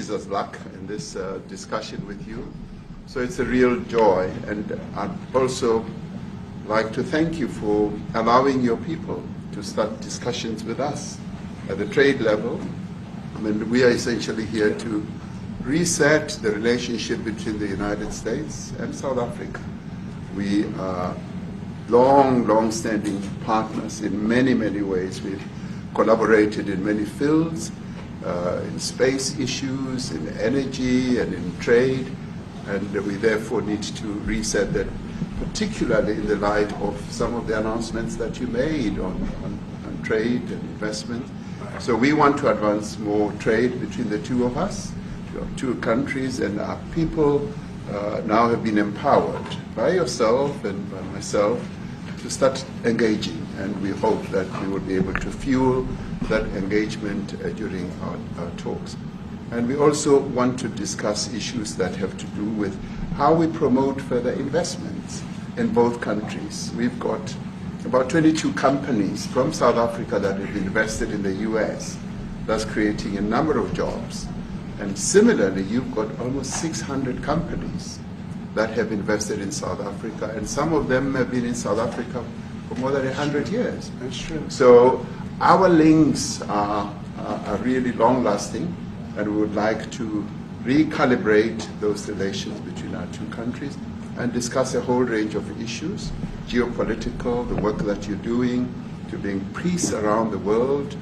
wishes us luck in this discussion with you. So it's a real joy, and I'd also like to thank you for allowing your people to start discussions with us at the trade level. I mean, we are essentially here to reset the relationship between the United States and South Africa. We are long-standing partners in many ways. We've collaborated in many fields, in space issues, in energy, and in trade, and we therefore need to reset that, particularly in the light of some of the announcements that you made on trade and investment. So we want to advance more trade between the two of us, two countries, and our people now have been empowered by yourself and by myself to start engaging, and we hope that we will be able to fuel that engagement during our talks. And we also want to discuss issues that have to do with how we promote further investments in both countries. We've got about 22 companies from South Africa that have invested in the US, thus creating a number of jobs. And similarly, you've got almost 600 companies that have invested in South Africa, and some of them have been in South Africa for more than 100 years. That's true. So our links are really long-lasting, and we would like to recalibrate those relations between our two countries and discuss a whole range of issues, geopolitical, the work that you're doing to bring peace around the world,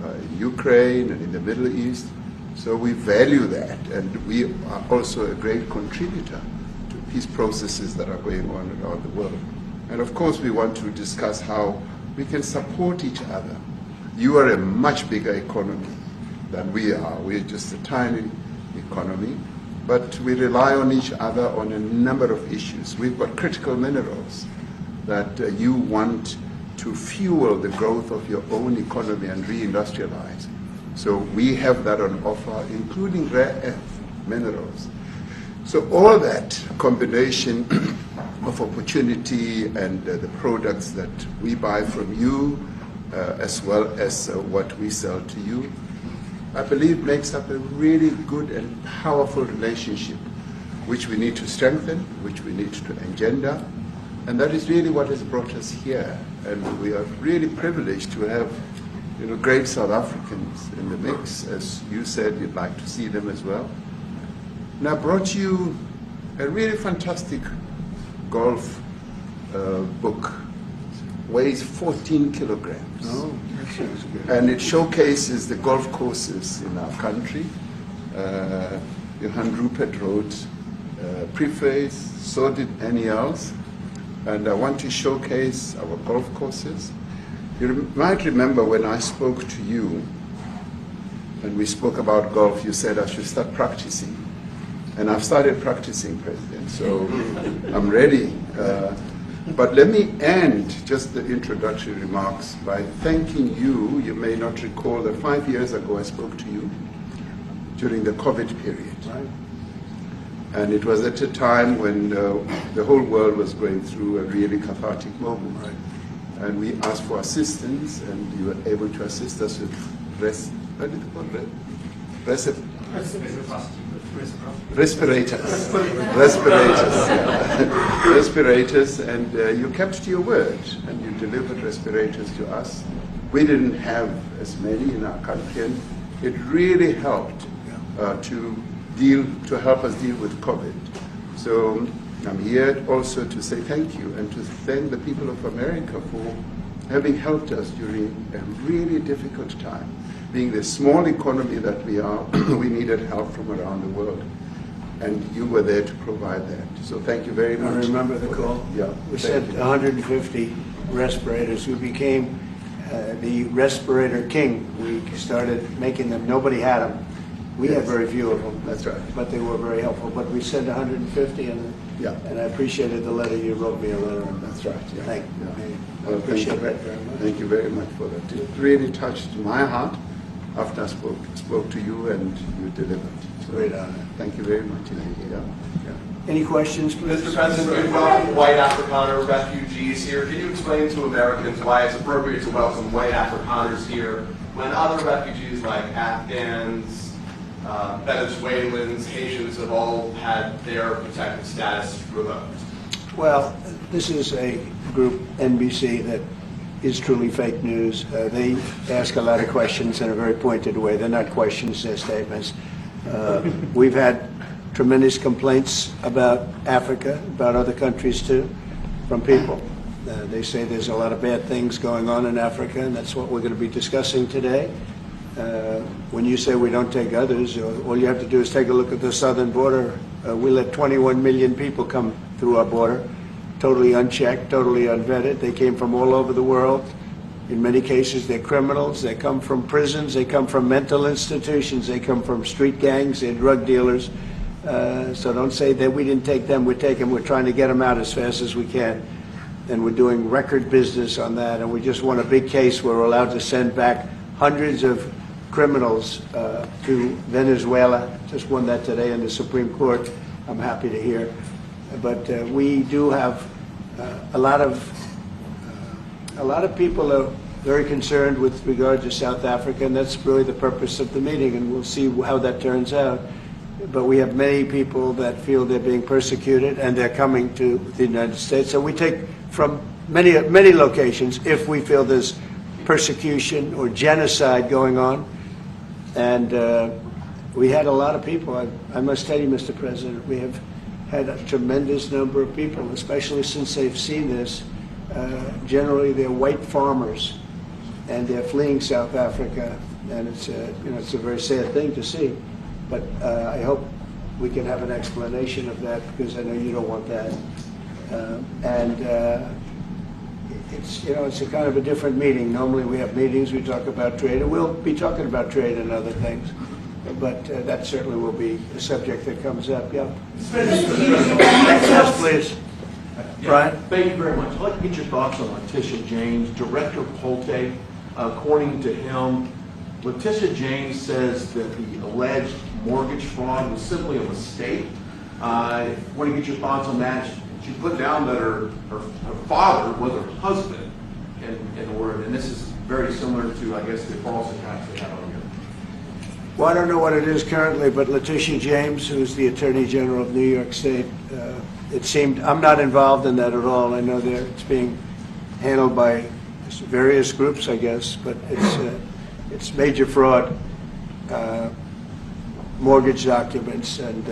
in Ukraine and in the Middle East. So we value that, and we are also a great contributor to peace processes that are going on around the world. And of course, we want to discuss how we can support each other. You are a much bigger economy than we are. We're just a tiny economy, but we rely on each other on a number of issues. We've got critical minerals that you want to fuel the growth of your own economy and reindustrialize. So we have that on offer, including rare earth minerals. So all that combination of opportunity and the products that we buy from you, as well as what we sell to you, I believe makes up a really good and powerful relationship, which we need to strengthen, which we need to engender. And that is really what has brought us here. And we are really privileged to have great South Africans in the mix. As you said, you'd like to see them as well. And I brought you a really fantastic golf book. Weighs 14 kilograms. Oh, that sounds good. And it showcases the golf courses in our country. Johan Rupert wrote preface, so did Annie Els. And I want to showcase our golf courses. You might remember when I spoke to you, and we spoke about golf, you said I should start practicing. And I've started practicing, President, so I'm ready. But let me end just the introductory remarks by thanking you. You may not recall that 5 years ago I spoke to you during the COVID period. Right. And it was at a time when the whole world was going through a really cathartic moment. Right. And we asked for assistance, and you were able to assist us with respirators, and you kept to your word, and you delivered respirators to us. We didn't have as many in our country, and it really helped to help us deal with COVID. So I'm here also to say thank you and to thank the people of America for having helped us during a really difficult time. Being the small economy that we are, we needed help from around the world. And you were there to provide that. So thank you very much. I remember the call. Yeah. We sent 150 respirators. We became the respirator king. We started making them. Nobody had them. We had very few of them. That's right. But they were very helpful. But we sent 150, and I appreciated the letter. You wrote me a letter. That's right. Yeah. Thank you. Yeah. I appreciate that very much. Thank you very much for that. It really touched my heart after I spoke to you, and you delivered. So, Great honor. Thank you very much. Yeah. Any questions, please? Mr. President, we welcome white Afrikaner refugees here. Can you explain to Americans why it's appropriate to welcome white Afrikaners here when other refugees like Afghans, Venezuelans, Haitians have all had their protected status revoked. Well, this is a group, NBC, that is truly fake news. They ask a lot of questions in a very pointed way. They're not questions, they're statements. We've had tremendous complaints about Africa, about other countries too, from people. They say there's a lot of bad things going on in Africa, and that's what we're going to be discussing today. When you say we don't take others, all you have to do is take a look at the southern border. We let 21 million people come through our border, totally unchecked, totally unvetted. They came from all over the world. In many cases, they're criminals. They come from prisons. They come from mental institutions. They come from street gangs. They're drug dealers. So don't say that we didn't take them. We take them. We're trying to get them out as fast as we can. And we're doing record business on that. And we just won a big case where we're allowed to send back hundreds of criminals to Venezuela. Just won that today in the Supreme Court. I'm happy to hear. But we do have a lot of people are very concerned with regard to South Africa, and that's really the purpose of the meeting, and we'll see how that turns out. But we have many people that feel they're being persecuted, and they're coming to the United States. So we take from many locations if we feel there's persecution or genocide going on. And we had a lot of people. I must tell you, Mr. President, we have had a tremendous number of people, especially since they've seen this. Generally, they're white farmers, and they're fleeing South Africa, and it's a very sad thing to see. But I hope we can have an explanation of that, because I know you don't want that. It's a kind of a different meeting. Normally, we have meetings, we talk about trade, and we'll be talking about trade and other things. But that certainly will be a subject that comes up. Yeah. Yes, please. Brian? Thank you very much. I'd like to get your thoughts on Letitia James, Director Polte. According to him, Letitia James says that the alleged mortgage fraud was simply a mistake. I want to get your thoughts on that. She put down that her father was her husband, and this is very similar to, I guess, the false accounts they had on here. Well, I don't know what it is currently, but Letitia James, who's the Attorney General of New York State, it seemed, I'm not involved in that at all. I know it's being handled by various groups, I guess, but it's major fraud, mortgage documents, and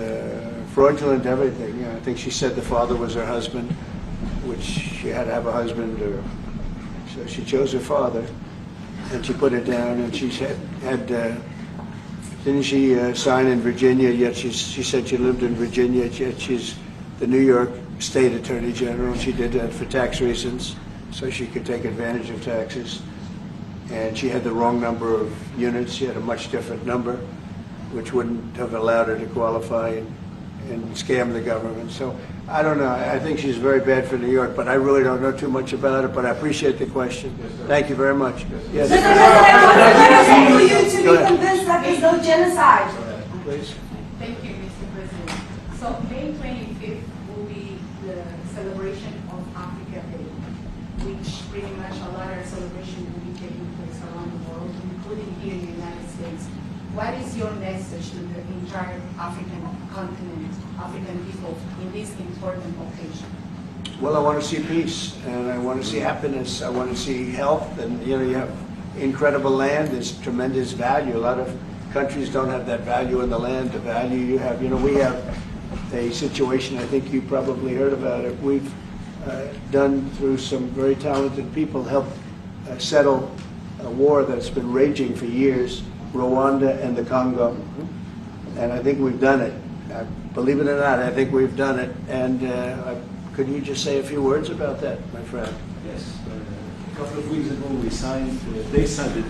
fraudulent everything. Yeah, I think she said the father was her husband, which she had to have a husband, so she chose her father, and she put it down, and she had didn't she sign in Virginia, yet she said she lived in Virginia, yet she's the New York State Attorney General. She did that for tax reasons, so she could take advantage of taxes. And she had the wrong number of units. She had a much different number, which wouldn't have allowed her to qualify and scam the government. So I don't know. I think she's very bad for New York, but I really don't know too much about it. But I appreciate the question. Thank you very much. Yes. Mr. President, I want you to be convinced that there's no genocide. Please. Thank you, Mr. President. So May 25th will be the celebration of Africa Day, which pretty much a lot of celebration will be taking place around the world, including here in the United States. What is your message to the entire African continent, African people, in this important occasion? Well, I want to see peace, and I want to see happiness. I want to see health, and you have incredible land. There's tremendous value. A lot of countries don't have that value in the land. The value you have. We have a situation. I think you probably heard about it. We've done through some very talented people helped settle a war that's been raging for years. Rwanda and the Congo, and I think we've done it. Believe it or not, I think we've done it. And could you just say a few words about that, my friend? Yes. A couple of weeks ago, the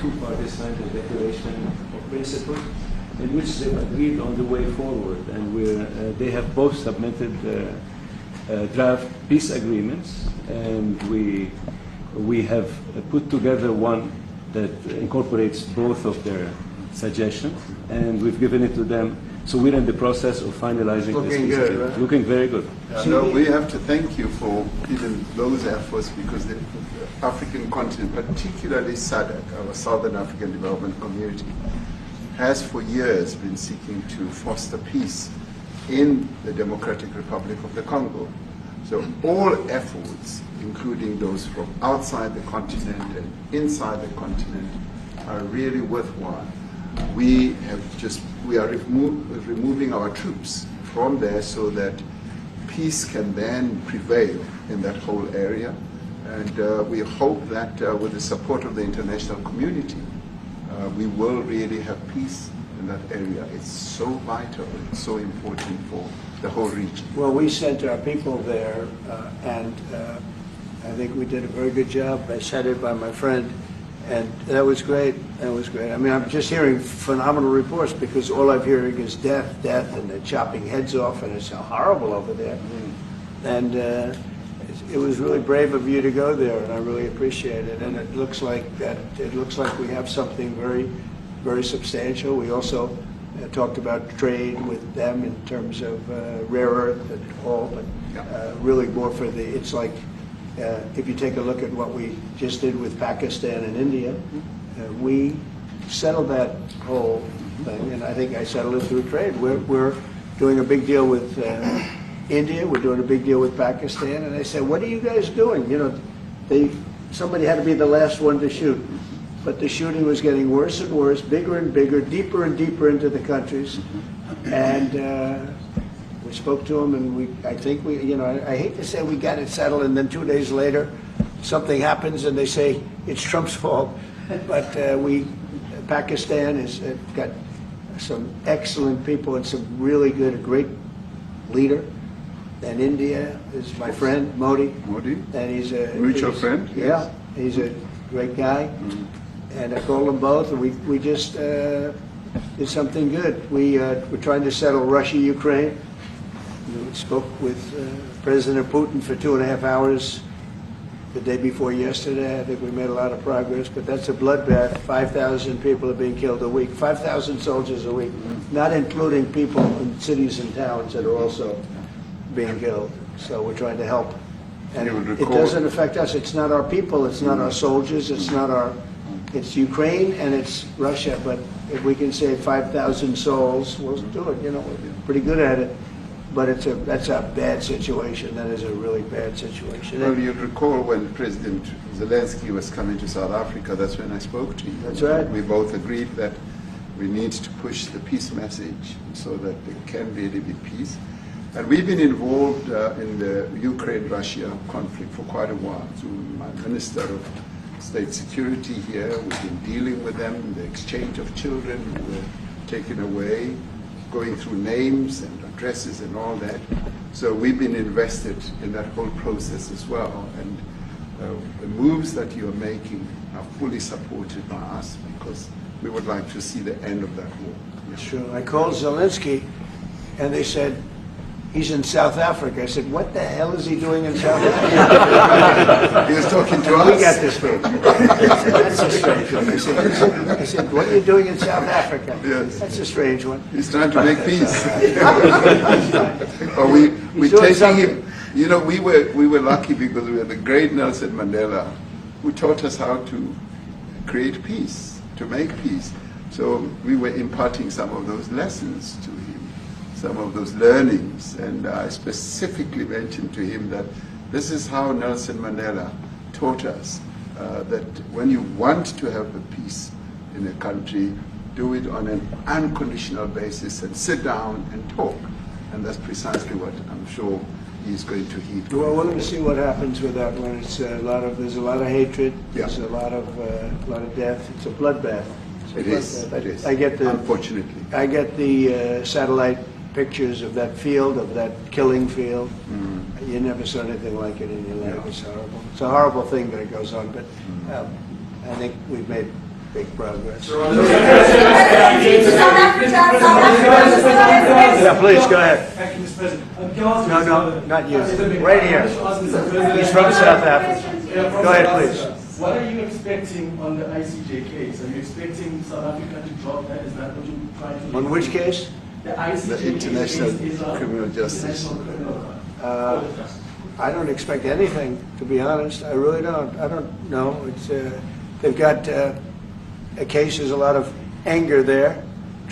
two parties signed a declaration of principles in which they agreed on the way forward, and they have both submitted draft peace agreements, and we have put together one that incorporates both of their suggestions, and we've given it to them. So we're in the process of finalizing Looking this. good, right? Looking very good. No, we have to thank you for even those efforts, because the African continent, particularly SADC, our Southern African Development Community, has for years been seeking to foster peace in the Democratic Republic of the Congo. So all efforts, including those from outside the continent and inside the continent, are really worthwhile. We are removing our troops from there so that peace can then prevail in that whole area. And we hope that with the support of the international community, we will really have peace in that area. It's so vital, it's so important for the whole region. Well, we sent our people there, and I think we did a very good job. I said it by my friend, and that was great. That was great. I mean, I'm just hearing phenomenal reports because all I'm hearing is death, and they're chopping heads off, and it's horrible over there. And it was really brave of you to go there, and I really appreciate it. And it looks like we have something very, very substantial. We also talked about trade with them in terms of rare earth and all, but really more for it's like if you take a look at what we just did with Pakistan and India, we settled that whole thing, and I think I settled it through trade. We're doing a big deal with India, we're doing a big deal with Pakistan, and they said, what are you guys doing? You know, somebody had to be the last one to shoot. But the shooting was getting worse and worse, bigger and bigger, deeper and deeper into the countries. And we spoke to them, and I think I hate to say we got it settled, and then 2 days later, something happens, and they say it's Trump's fault. But Pakistan has got some excellent people and some really good, a great leader. And India is my friend, Modi. Modi? And he's a mutual friend? Yeah, he's a great guy. And I called them both, and we just did something good. We're trying to settle Russia, Ukraine. We spoke with President Putin for 2.5 hours the day before yesterday. I think we made a lot of progress, but that's a bloodbath. 5,000 people are being killed a week, 5,000 soldiers a week, not including people in cities and towns that are also being killed. So we're trying to help. And it doesn't affect us. It's not our people. It's not our soldiers. It's Ukraine and it's Russia. But if we can save 5,000 souls, we'll do it. You know, we're pretty good at it. But that's a bad situation. That is a really bad situation. Well, you recall when President Zelensky was coming to South Africa, that's when I spoke to you. That's right. We both agreed that we need to push the peace message so that there can really be peace. And we've been involved in the Ukraine-Russia conflict for quite a while through my Minister of State Security here. We've been dealing with them, the exchange of children who were taken away, going through names and addresses and all that. So we've been invested in that whole process as well. And the moves that you're making are fully supported by us because we would like to see the end of that war. Sure. I called Zelensky, and they said, he's in South Africa. I said, what the hell is he doing in South Africa? He was talking to us. We got this strange. That's a strange one. I said, what are you doing in South Africa? Yes. That's a strange one. He's trying to make peace. But we're taking him. You know, we were lucky because we had the great Nelson Mandela, who taught us how to create peace, to make peace. So we were imparting some of those lessons to him, some of those learnings, and I specifically mentioned to him that this is how Nelson Mandela taught us that when you want to have a peace in a country, do it on an unconditional basis and sit down and talk. And that's precisely what I'm sure he's going to heed. Well, we're going to see what happens with that one. It's there's a lot of hatred. Yeah. There's a lot of death. It's a bloodbath. It is. It is. Unfortunately. I get the satellite pictures of that field, of that killing field. You never saw anything like it in your life. It's horrible. It's a horrible thing that it goes on, but I think we've made big progress. Yeah, please, go ahead. Thank you, Mr. President. No, not you. Right here. He's from South Africa. Go ahead, please. What are you expecting on the ICJ case? Are you expecting South Africa to drop that? Is that what you're trying to do? On which case? The ICJ The International case is Criminal Justice. International Criminal Court. I don't expect anything, to be honest. I really don't. I don't know. It's they've got a case. There's a lot of anger there,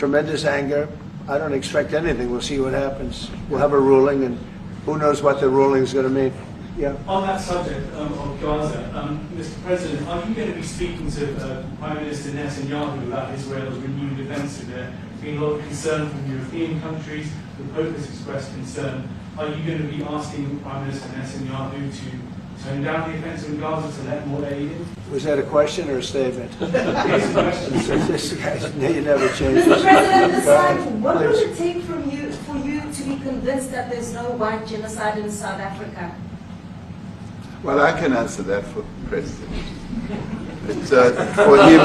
tremendous anger. I don't expect anything. We'll see what happens. We'll have a ruling, and who knows what the ruling is going to mean. Yeah. On that subject of Gaza, Mr. President, are you going to be speaking to Prime Minister Netanyahu about Israel's renewed offensive there? There's been a lot of concern from European countries. The Pope has expressed concern. Are you going to be asking Prime Minister Netanyahu to tone down the offensive in Gaza to let more aid in? Was that a question or a statement? Here's the question. This guy, you never change. Mr. President, this Go ahead. time, what would Please. it take for you to be convinced that there's no white genocide in South Africa? Well, I can answer that for the President. It's for him.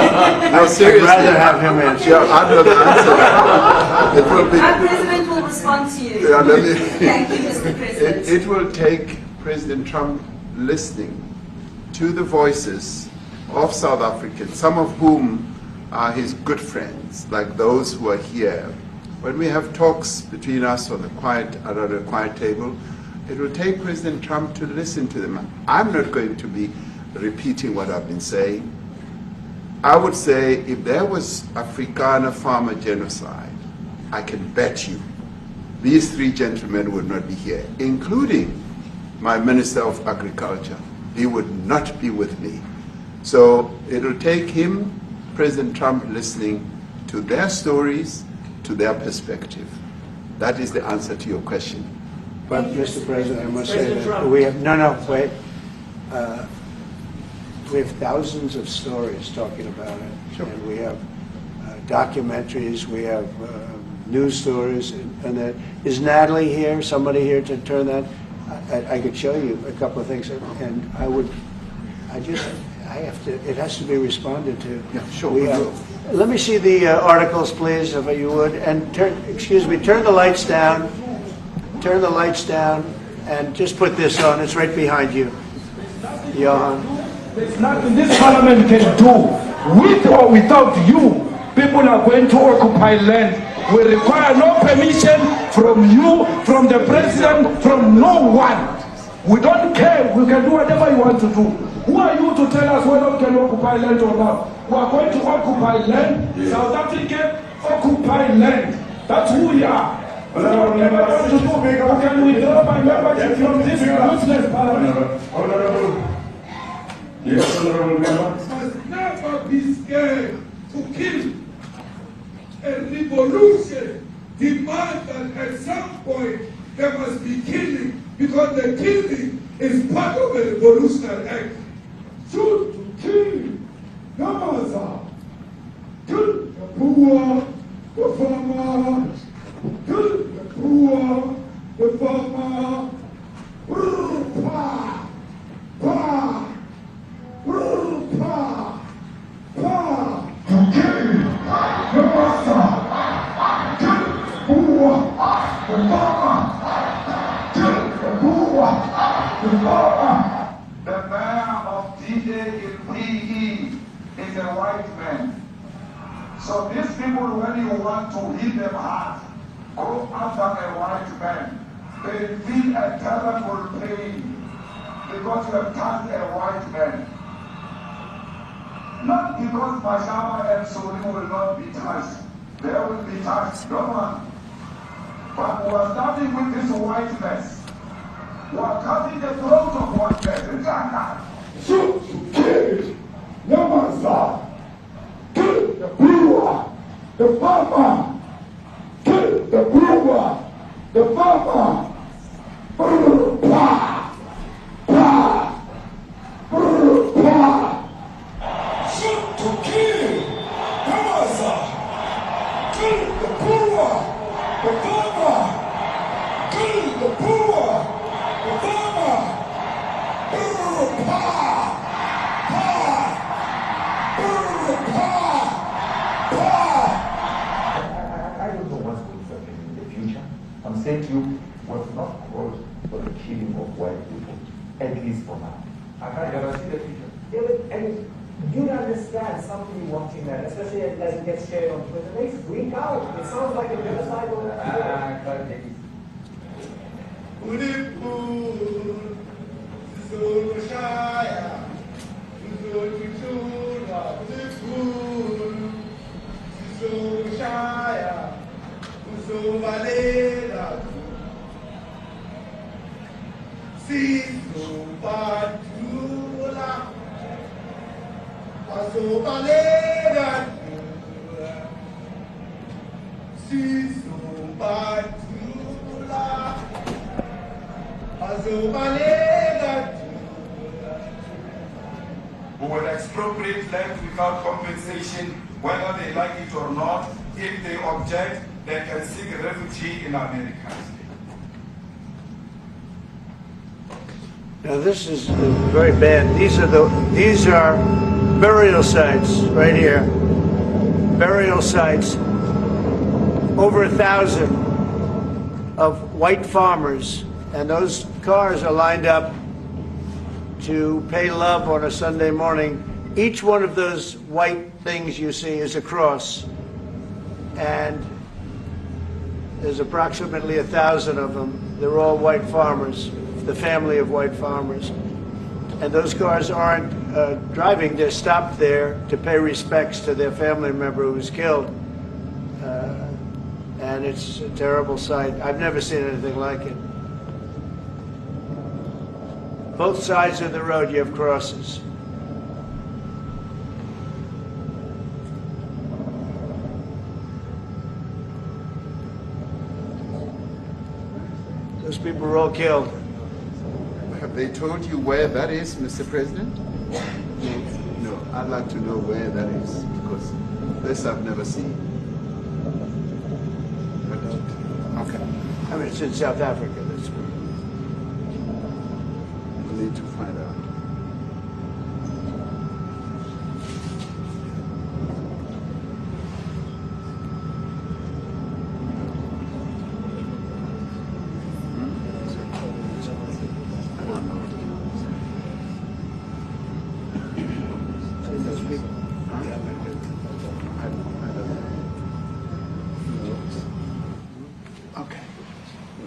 No, seriously. I'd rather have him answer. Yeah, I'd rather answer that. It will be. Our president will respond to you. Yeah, let me- Thank you, Mr. President. It will take President Trump listening to the voices of South Africans, some of whom are his good friends, like those who are here. When we have talks between us on the around the quiet table, it will take President Trump to listen to them. I'm not going to be repeating what I've been saying. I would say if there was Afrikaner farmer genocide, I can bet you these three gentlemen would not be here, including my Minister of Agriculture. He would not be with me. So it'll take him, President Trump, listening to their stories, to their perspective. That is the answer to your question. But, Mr. President, I must say that we have, wait. We have thousands of stories talking about it. Sure. And we have documentaries, we have news stories, and that. Is Natalie here, somebody here to turn that? I could show you a couple of things, and it has to be responded to. Yeah, sure, We we have- will. Let me see the articles, please, if you would, and turn the lights down. Turn the lights down and just put this on. It's right behind you. Johan. There's nothing this parliament can do. With or without you, people are going to occupy land. We require no permission from you, from the president, from no one. We don't care. We can do whatever you want to do. Who are you to tell us whether we can occupy land or not? We are going to occupy land. South Africa occupy land. That's who we are. How can we withdraw my membership from this useless parliament? Yes, honorable member. Must never be scared to kill. A revolution demands that at some point there must be killing, because the killing is part of a revolutionary act. Shoot to kill. Namaza. Kill the poor, the farmer. Kill the poor, the farmer. Pa, pa. Pa, pa. To kill. Namaza. Kill the poor, the farmer. Kill the poor, the farmer. The mayor of D-Day in PE is a white man. So these people, when you want to hit them hard, go after a white man. They feel a terrible pain because you have touched a white man. Not because Mashama and Soli will not be touched. They will be touched, no one. But we are starting with this white mess. We are cutting the throat of white men. Shoot, kill, Namaza, kill the brewer, the farmer, kill the brewer, the farmer. Pa, pa, pa. Shoot to kill, Namaza, kill the brewer, the farmer, kill the brewer, the farmer. I don't know what's going to happen in the future. I'm saying to you, was not called for the killing of white people, at least for now. I can't guarantee the future. David, and you understand somebody watching that, especially as it gets shared on Twitter, it makes it freak out. It sounds like a genocidal activity. Shaya. Azubaleda, Sizubatula, Azubaleda. Who will expropriate land without compensation, whether they like it or not. If they object, they can seek refugee in America. Now this is very bad. These are burial sites right here. Burial sites. Over 1,000 of white farmers, and those cars are lined up to pay love on a Sunday morning. Each one of those white things you see is a cross, and there's approximately 1,000 of them. They're all white farmers, the family of white farmers. And those cars aren't driving, they're stopped there to pay respects to their family member who was killed. And it's a terrible sight. I've never seen anything like it. Both sides of the road you have crosses. Those people were all killed. Have they told you where that is, Mr. President? No, I'd like to know where that is, because this I've never seen. Okay, I mean, it's in South Africa. That's we need to find out.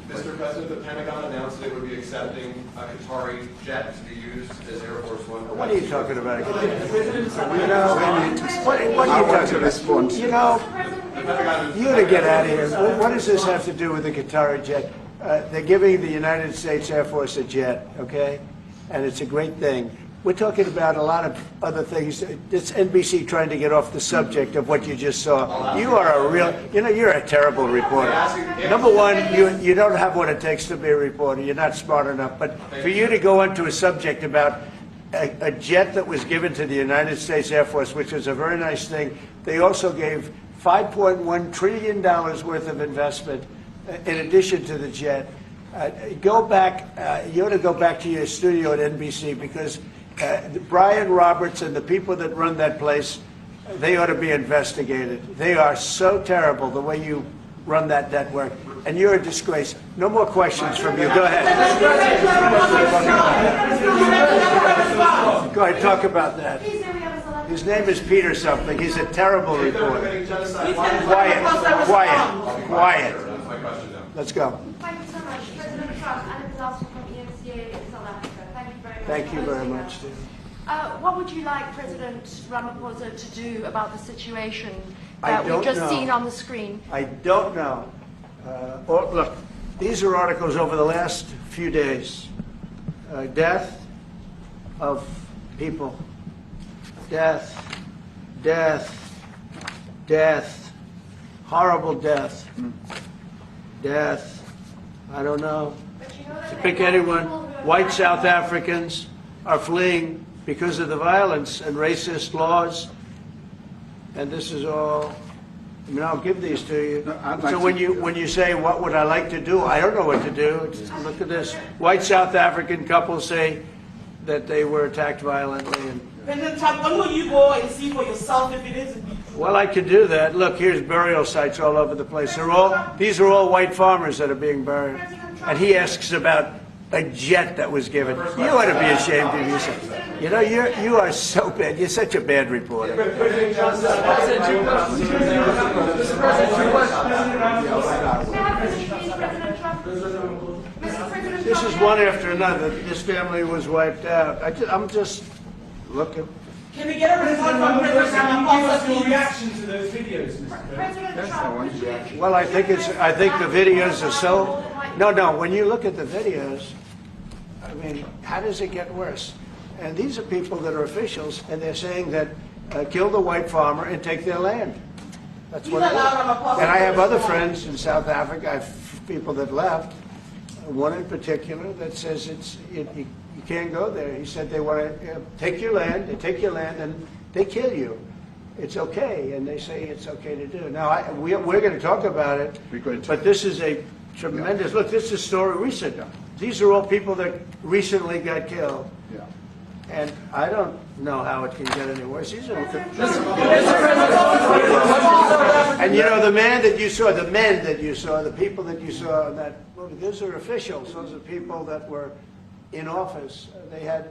Mr. President, the Pentagon announced it would be accepting a Qatari jet to be used as Air Force One. What are you talking about? I want to respond. You know, you gotta get out of here. What does this have to do with the Qatari jet? They're giving the United States Air Force a jet, okay? And it's a great thing. We're talking about a lot of other things. It's NBC trying to get off the subject of what you just saw. You are a real, you're a terrible reporter. Number one, you don't have what it takes to be a reporter. You're not smart enough. But for you to go into a subject about a jet that was given to the United States Air Force, which was a very nice thing, they also gave $5.1 trillion worth of investment in addition to the jet. Go back, you ought to go back to your studio at NBC, because Brian Roberts and the people that run that place, they ought to be investigated. They are so terrible the way you run that network, and you're a disgrace. No more questions from you. Go ahead. Go ahead, talk about that. His name is Peter something. He's a terrible reporter. Quiet. That's my question now. Let's go. Thank you so much. President Trump, Anna Palacio from EMCA in South Africa. Thank you very much. Thank you very much, Steve. What would you like President Ramaphosa to do about the situation I that we've don't just know. seen on the screen? I don't know. Look, these are articles over the last few days. Death of people. Death. Horrible death. Death. I don't know. To pick anyone, white South Africans are fleeing because of the violence and racist laws. And this is all, I mean, I'll give these to you. No, I'd like So to- when you say, what would I like to do? I don't know what to do. It's- Look at this. White South African couple say that they were attacked violently. And, President Trump, when will you go and see for yourself if it is indeed true? well, I could do that. Look, here's burial sites all over the place. These are all white farmers that are being buried. And he asks about a jet that was given. You ought to be ashamed of yourself. You know, you are so bad. You're such a bad reporter. President Johnson, This is one after another. This family was wiped out. I'm just looking. Can we get a report from President Ramaphosa, Your please? reaction to those videos, Mr. President? President Trump, Well, I think the videos are so. No. When you look at the videos, I mean, how does it get worse? And these are people that are officials, and they're saying that kill the white farmer and take their land. That's He's what it allowed was. Ramaphosa And I to have other respond. friends in South Africa, I have people that left, one in particular that says you can't go there. He said they want to take your land, they take your land and they kill you. It's okay, and they say it's okay to do. Now, we're going to talk about it, We're going to. but this is a tremendous, look, this is a story recent. These are all people that recently got killed. Yeah. And I don't know how it can get any worse. These are, and you know, the men that you saw, the people that you saw in that movie, those are officials. Those are people that were in office. They had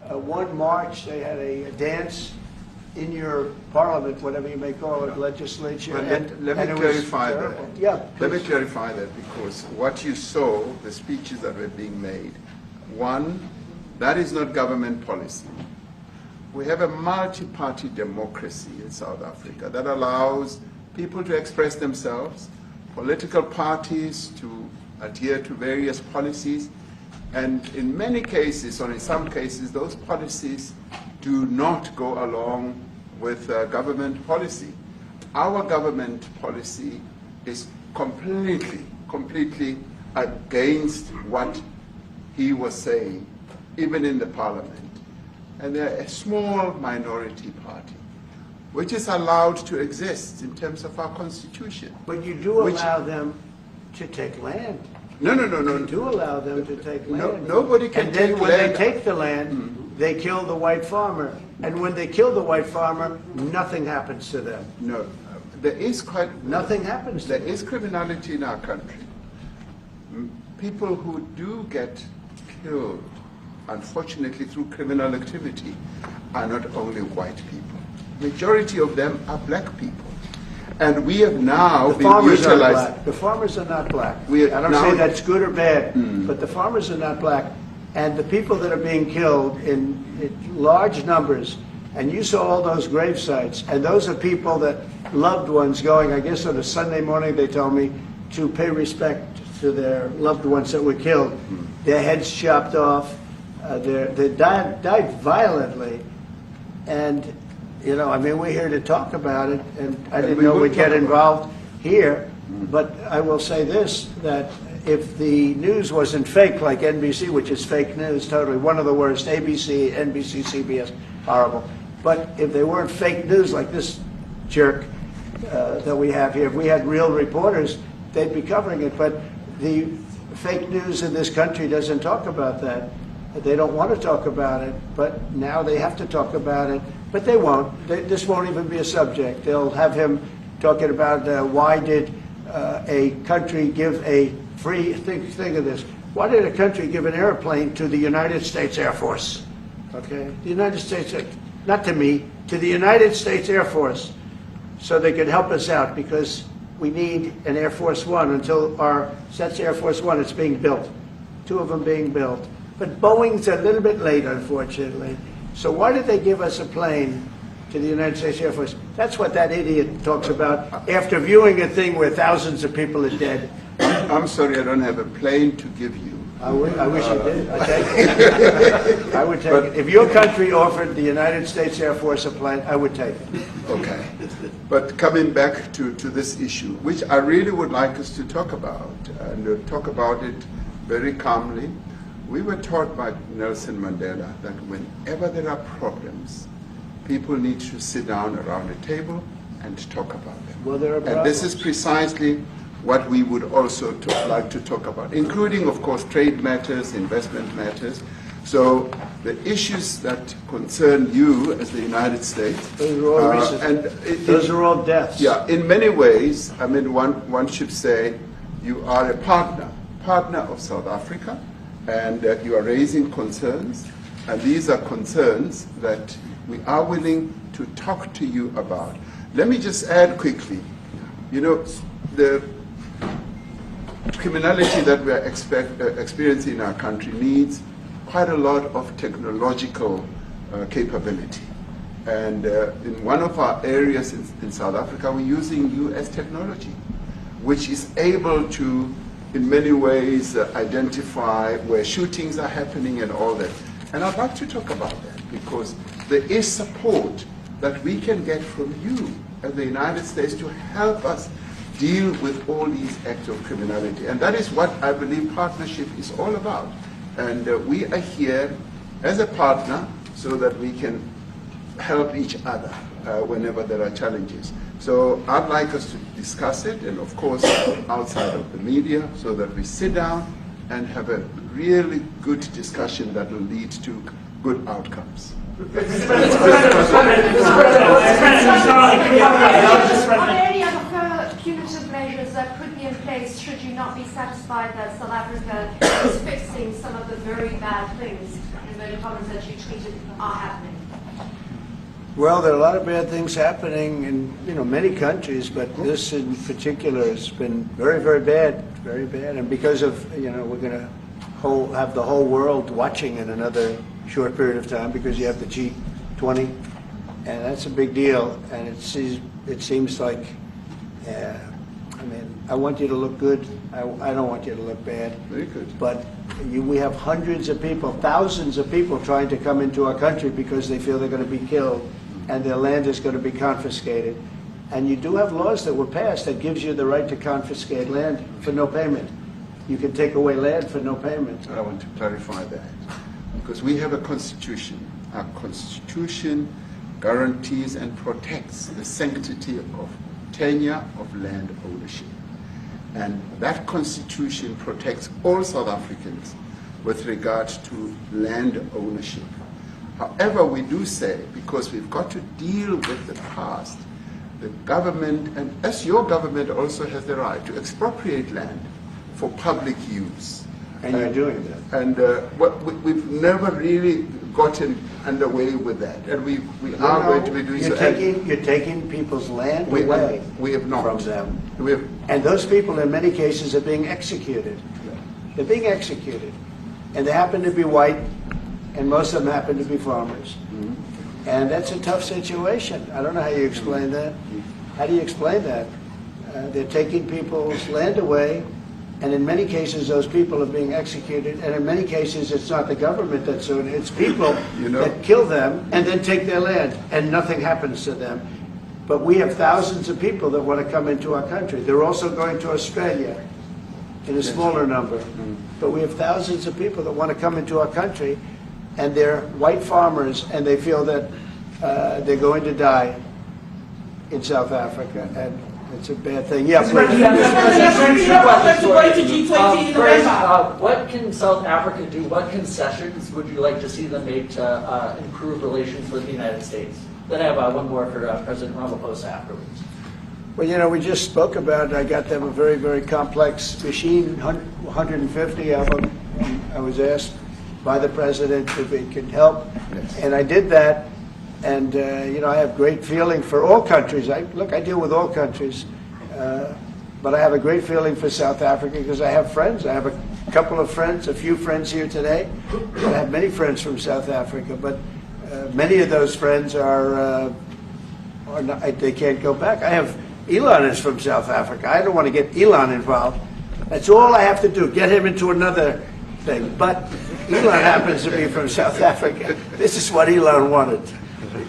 one march, they had a dance in your parliament, whatever you may call it, legislature. Well, and let me it was clarify terrible. that. Yeah. Let me please. clarify that because what you saw, the speeches that were being made, one, that is not government policy. We have a multi-party democracy in South Africa that allows people to express themselves, political parties to adhere to various policies, and in many cases, or in some cases, those policies do not go along with government policy. Our government policy is completely against what he was saying, even in the parliament. And they're a small minority party, which is allowed to exist in terms of our constitution. But you do Which- allow them to take land. No. You do allow them to take land. Nobody can And then take when land. they take the land, they kill the white farmer. And when they kill the white farmer, nothing happens to them. No, there is Nothing happens to There them. is criminality in our country. People who do get killed, unfortunately through criminal activity, are not only white people. Majority of them are black people. And we have now The been farmers are utilized. black. The farmers are not black. We- I don't now- say that's good or bad, but the farmers are not black. And the people that are being killed in large numbers, and you saw all those grave sites, and those are people that loved ones going, I guess on a Sunday morning, they told me, to pay respect to their loved ones that were killed. Their heads chopped off, they died violently. And, you know, I mean, we're here to talk about it, and I didn't we know will we'd get talk about it. involved here, but I will say this, that if the news wasn't fake, like NBC, which is fake news, totally, one of the worst, ABC, NBC, CBS, horrible, but if they weren't fake news like this jerk that we have here, if we had real reporters, they'd be covering it, but the fake news in this country doesn't talk about that. They don't want to talk about it, but now they have to talk about it. But they won't. This won't even be a subject. They'll have him talking about why did a country give a free, think of this, why did a country give an airplane to the United States Air Force? Okay? The United States, not to me, to the United States Air Force, so they could help us out because we need an Air Force One until that's Air Force One, it's being built. 2 of them being built. But Boeing's a little bit late, unfortunately. So why did they give us a plane to the United States Air Force? That's what that idiot talks about after viewing a thing where thousands of people are dead. I'm sorry, I don't have a plane to give you. I wish I did. I'd take it. I would take it. If your country offered the United States Air Force a plane, I would take it. Okay. But coming back to this issue, which I really would like us to talk about, and talk about it very calmly. We were taught by Nelson Mandela that whenever there are problems, people need to sit down around a table and talk about them. Well, there are And this is problems. precisely what we would also like to talk about, including, of course, trade matters, investment matters. So the issues that concern you as the United States. Those are all recent. Those are all deaths. Yeah, in many ways, I mean, one should say you are a partner of South Africa, and you are raising concerns, and these are concerns that we are willing to talk to you about. Let me just add quickly, you know, the criminality that we are experiencing in our country needs quite a lot of technological capability. And in one of our areas in South Africa, we're using US technology, which is able to, in many ways, identify where shootings are happening and all that. And I'd like to talk about that because there is support that we can get from you as the United States to help us deal with all these acts of criminality. And that is what I believe partnership is all about. And we are here as a partner so that we can help each other whenever there are challenges. So I'd like us to discuss it, and of course outside of the media, so that we sit down and have a really good discussion that will lead to good outcomes. Are there any other punitive measures that could be in place should you not be satisfied that South Africa is fixing some of the very bad things in the comments that you tweeted are happening? Well, there are a lot of bad things happening in many countries, but this in particular has been very, very bad, and because of we're going to have the whole world watching in another short period of time because you have the G20, and that's a big deal. And it seems like, I want you to look good. I don't want you to look bad. Very good. But we have hundreds of people, thousands of people trying to come into our country because they feel they're going to be killed and their land is going to be confiscated. And you do have laws that were passed that gives you the right to confiscate land for no payment. You can take away land for no payment. I want to clarify that because we have a constitution. Our constitution guarantees and protects the sanctity of tenure of land ownership. And that constitution protects all South Africans with regard to land ownership. However, we do say, because we've got to deal with the past, the government, and as your government also has the right to expropriate land for public use. And you're doing that. And we've never really gotten underway with that. And we are going to be doing so. You're taking people's land away we have not. from them. We have, And those people, in many cases, are being executed. They're being executed. And they happen to be white, and most of them happen to be farmers. And that's a tough situation. I don't know how you explain that. How do you explain that? They're taking people's land away, and in many cases, those people are being executed. And in many cases, it's not the government that's doing it. It's people that kill them and then take their land, and nothing happens to them. But we have thousands of people that want to come into our country. They're also going to Australia in a smaller number. But we have thousands of people that want to come into our country, and they're white farmers, and they feel that they're going to die in South Africa, and it's a bad thing. Yeah, please. What can South Africa do? What concessions would you like to see them make to improve relations with the United States? Then I have one more for President Ramaphosa afterwards. Well, we just spoke about it. I got them a very, very complex machine, 150 of them. I was asked by the president if it could help, and I did that. And I have great feeling for all countries. I deal with all countries, but I have a great feeling for South Africa because I have friends. I have a couple of friends, a few friends here today. I have many friends from South Africa, but many of those friends are not, they can't go back. I have Elon is from South Africa. I don't want to get Elon involved. That's all I have to do, get him into another thing. But Elon happens to be from South Africa. This is what Elon wanted.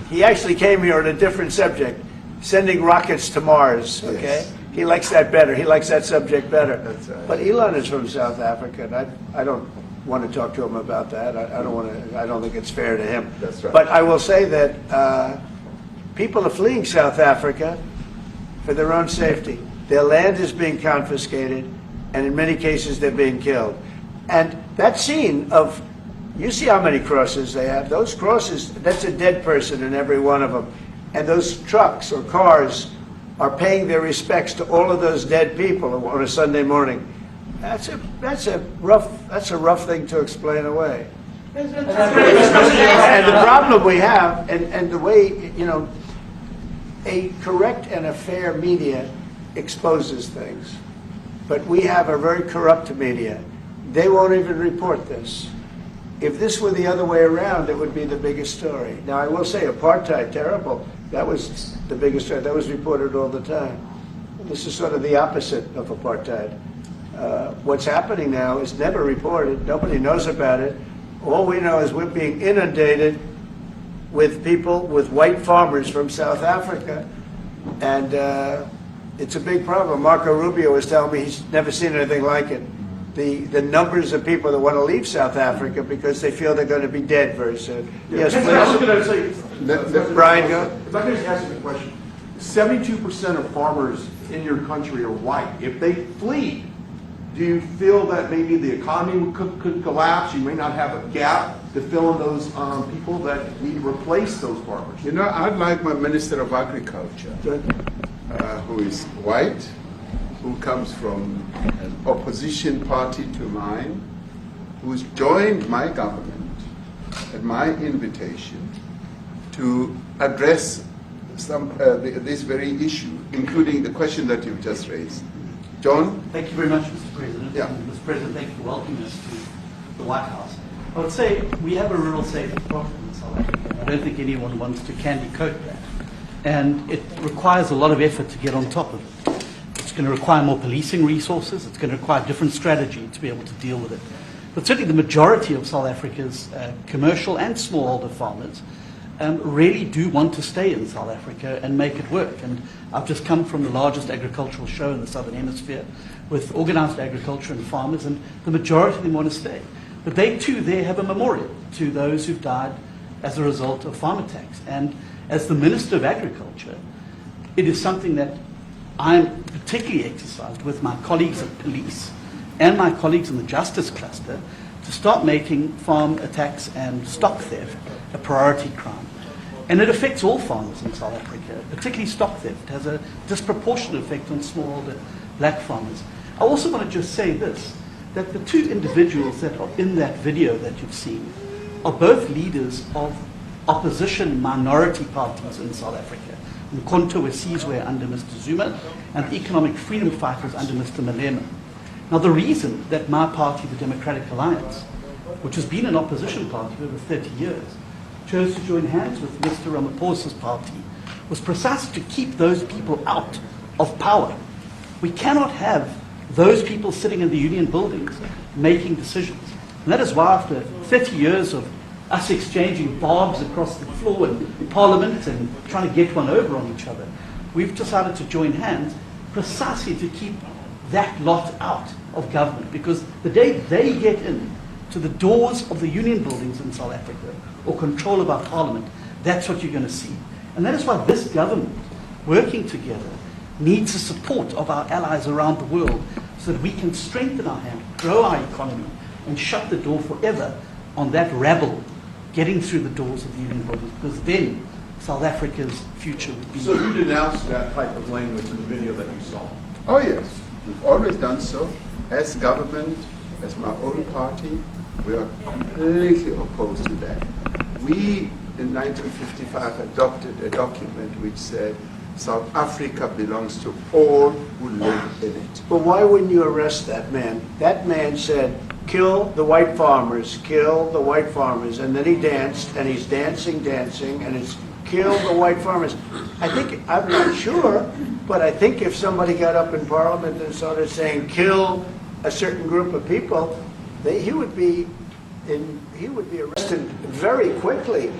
He actually came here on a different subject, sending rockets to Mars, okay? Yes. He likes that better. He likes that subject better. That's right. But Elon is from South Africa, and I don't want to talk to him about that. I don't think it's fair to him. That's right. But I will say that people are fleeing South Africa for their own safety. Their land is being confiscated, and in many cases they're being killed. And that scene of, you see how many crosses they have. Those crosses, that's a dead person in every one of them. And those trucks or cars are paying their respects to all of those dead people on a Sunday morning. That's a rough thing to explain away. And the problem we have, and the way, a correct and a fair media exposes things. But we have a very corrupt media. They won't even report this. If this were the other way around, it would be the biggest story. Now, I will say, apartheid, terrible. That was the biggest story. That was reported all the time. This is sort of the opposite of apartheid. What's happening now is never reported. Nobody knows about it. All we know is we're being inundated with people, with white farmers from South Africa, and it's a big problem. Marco Rubio was telling me he's never seen anything like it. The numbers of people that want to leave South Africa because they feel they're going to be dead very soon. Yes, I was please. going to say, Brian, go. If I could just ask you a question. 72% of farmers in your country are white. If they flee, do you feel that maybe the economy could collapse? You may not have a gap to fill in those people that need to replace those farmers. You know, I'd like my Minister of Agriculture, who is white, who comes from an opposition party to mine, who's joined my government at my invitation to address this very issue, including the question that you've just raised. John? Thank you very much, Mr. President. Yeah. And Mr. President, thank you for welcoming us to the White House. I would say we have a rural safety problem in South Africa. I don't think anyone wants to candy coat that. And it requires a lot of effort to get on top of it. It's going to require more policing resources. It's going to require a different strategy to be able to deal with it. But certainly the majority of South Africa's commercial and smallholder farmers really do want to stay in South Africa and make it work. And I've just come from the largest agricultural show in the Southern Hemisphere with organized agriculture and farmers, and the majority of them want to stay. But they too there have a memorial to those who've died as a result of farm attacks. And as the Minister of Agriculture, it is something that I'm particularly exercised with my colleagues at police and my colleagues in the justice cluster to start making farm attacks and stock theft a priority crime. And it affects all farmers in South Africa, particularly stock theft. It has a disproportionate effect on smallholder black farmers. I also want to just say this, that the two individuals that are in that video that you've seen are both leaders of opposition minority parties in South Africa. Mkhonto Wesizwe under Mr. Zuma and the economic freedom fighters under Mr. Malema. Now the reason that my party, the Democratic Alliance, which has been an opposition party for over 30 years, chose to join hands with Mr. Ramaphosa's party was precisely to keep those people out of power. We cannot have those people sitting in the union buildings making decisions. And that is why after 30 years of us exchanging barbs across the floor in Parliament and trying to get one over on each other, we've decided to join hands precisely to keep that lot out of government. Because the day they get in to the doors of the union buildings in South Africa or control of our Parliament, that's what you're going to see. And that is why this government, working together, needs the support of our allies around the world so that we can strengthen our hand, grow our economy, and shut the door forever on that rabble getting through the doors of the union buildings, because then South Africa's future would be... So you denounced that type of language in the video that you saw? Oh yes, we've always done so. As government, as my own party, we are completely opposed to that. We, in 1955, adopted a document which said South Africa belongs to all who live in it. But why wouldn't you arrest that man? That man said, kill the white farmers, kill the white farmers. And then he danced, and he's dancing, and it's kill the white farmers. I'm not sure, but I think if somebody got up in Parliament and started saying kill a certain group of people, he would be arrested very quickly.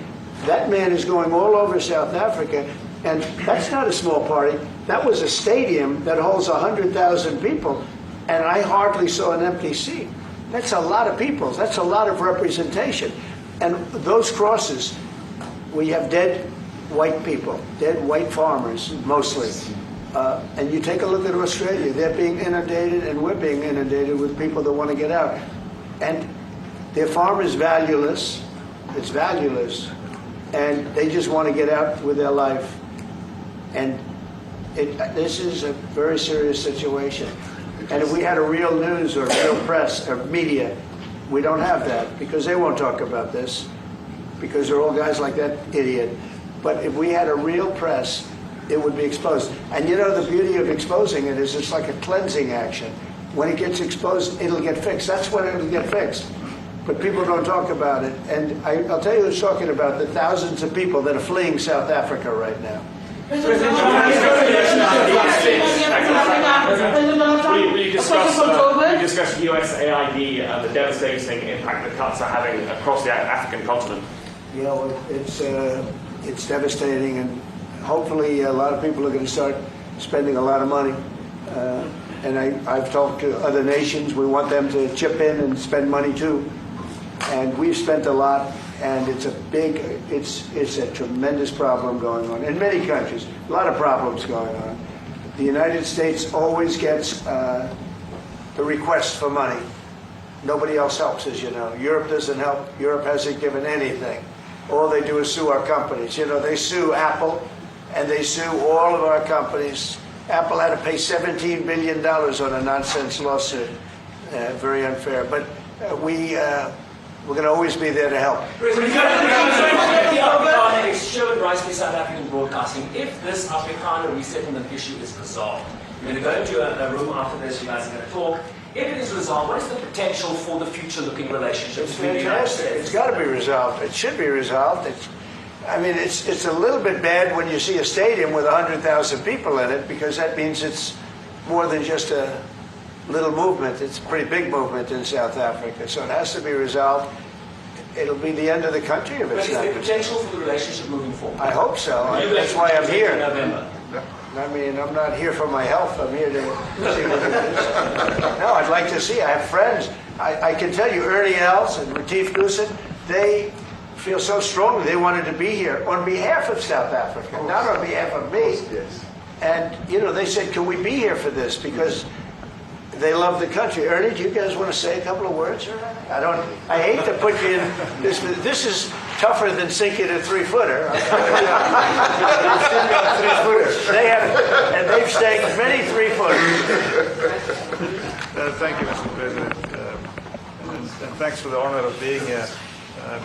That man is going all over South Africa, and that's not a small party. That was a stadium that holds 100,000 people, and I hardly saw an empty seat. That's a lot of people. That's a lot of representation. And those crosses, we have dead white people, dead white farmers, mostly. And you take a look at Australia, they're being inundated, and we're being inundated with people that want to get out. And their farm is valueless. It's valueless. And they just want to get out with their life. And this is a very serious situation. And if we had a real news or real press or media, we don't have that because they won't talk about this because they're all guys like that idiot. But if we had a real press, it would be exposed. And you know, the beauty of exposing it is it's like a cleansing action. When it gets exposed, it'll get fixed. That's when it'll get fixed. But people don't talk about it. And I'll tell you who's talking about the thousands of people that are fleeing South Africa right now. We discussed USAID and the devastating impact that cuts are having across the African continent. Yeah, well, it's devastating, and hopefully a lot of people are going to start spending a lot of money. And I've talked to other nations. We want them to chip in and spend money too. And we've spent a lot, and it's a tremendous problem going on in many countries. A lot of problems going on. The United States always gets the request for money. Nobody else helps, as you know. Europe doesn't help. Europe hasn't given anything. All they do is sue our companies. You know, they sue Apple, and they sue all of our companies. Apple had to pay $17 billion on a nonsense lawsuit. Very unfair. But we're going to always be there to help. Sherwood Rice, South African Broadcasting. If this Afrikaner resettlement issue is resolved, you're going to go into a room after this, you guys are going to talk. If it is resolved, what is the potential for the future-looking relationship between the United States? It's got to be resolved. It should be resolved. It's a little bit bad when you see a stadium with 100,000 people in it, because that means it's more than just a little movement. It's a pretty big movement in South Africa, so it has to be resolved. It'll be the end of the country if it's not. But is there potential for the relationship moving forward? I hope so. That's why I'm here. November. I mean, I'm not here for my health. I'm here to see what it is. No, I'd like to see. I have friends. I can tell you, Ernie Els and Retief Goosen, they feel so strongly they wanted to be here on behalf of South Africa, not on behalf of me. Yes. And, you know, they said, can we be here for this? Because they love the country. Ernie, do you guys want to say a couple of words or anything? I hate to put you in this. This is tougher than sinking a 3-footer. They have, and they've staked many 3-footers. Thank you, Mr. President. And thanks for the honor of being here.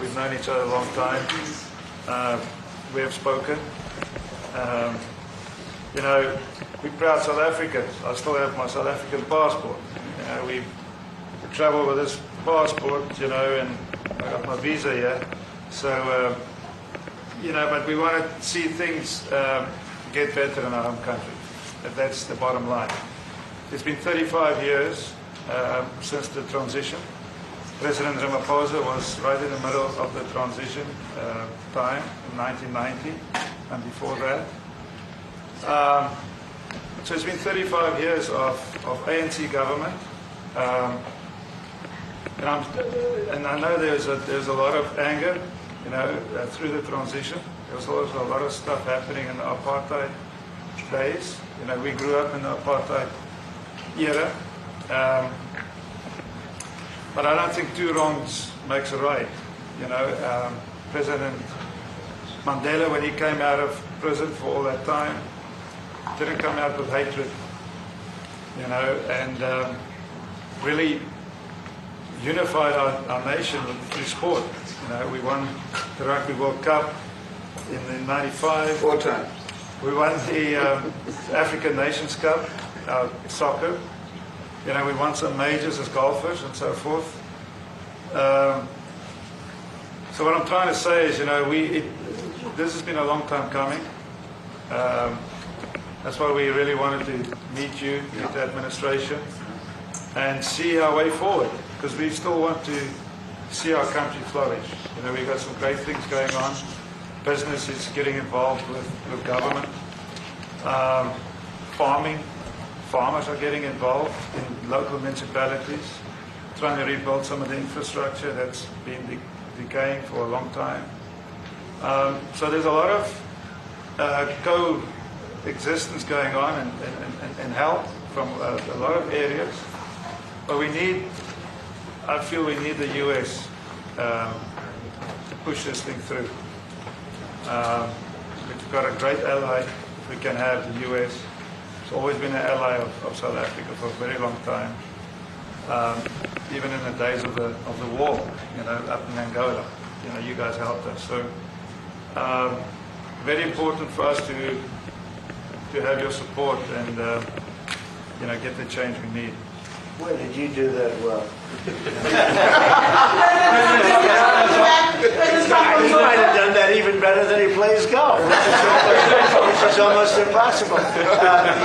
We've known each other a long time. We have spoken. You know, we're proud South Africans. I still have my South African passport. We travel with this passport, you know, and I got my visa here. So, you know, but we want to see things get better in our home country. That's the bottom line. It's been 35 years since the transition. President Ramaphosa was right in the middle of the transition time in 1990 and before that. So it's been 35 years of ANC government, and I know there's a lot of anger, you know, through the transition. There was also a lot of stuff happening in the apartheid days. You know, we grew up in the apartheid era, but I don't think two wrongs makes a right. You know, President Mandela, when he came out of prison for all that time, didn't come out with hatred, you know, and really unified our nation through sport. You know, we won the Rugby World Cup in '95. 4 times. We won the African Nations Cup, soccer. You know, we won some majors as golfers and so forth. So what I'm trying to say is, you know, this has been a long time coming. That's why we really wanted to meet you, meet the administration, and see our way forward, because we still want to see our country flourish. You know, we've got some great things going on. Business is getting involved with government. Farmers are getting involved in local municipalities, trying to rebuild some of the infrastructure that's been decaying for a long time. So there's a lot of coexistence going on and help from a lot of areas. But I feel we need the U.S. To push this thing through. We've got a great ally. If we can have the U.S. It's always been an ally of South Africa for a very long time. Even in the days of the war, you know, up in Angola, you know, you guys helped us. So very important for us to have your support and you know, get the change we need. Boy, did you do that well. He might have done that even better than he plays golf, which is almost impossible.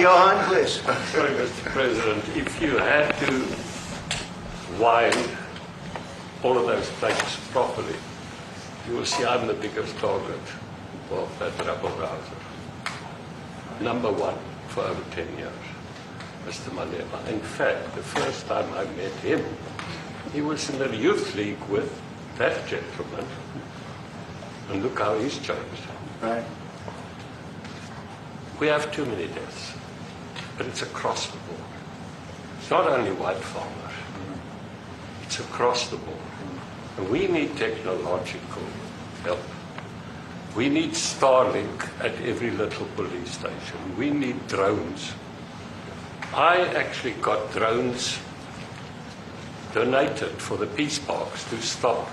Johan, please. Sorry, Mr. President, if you had to wind all of those plates properly, you will see I'm the biggest target of that rabble-rouser. #1 for over 10 years, Mr. Malema. In fact, the first time I met him, he was in the youth league with that gentleman. And look how he's changed. Right. We have too many deaths, but it's across the board. It's not only white farmers, it's across the board. And we need technological help. We need Starlink at every little police station. We need drones. I actually got drones donated for the peace parks to stop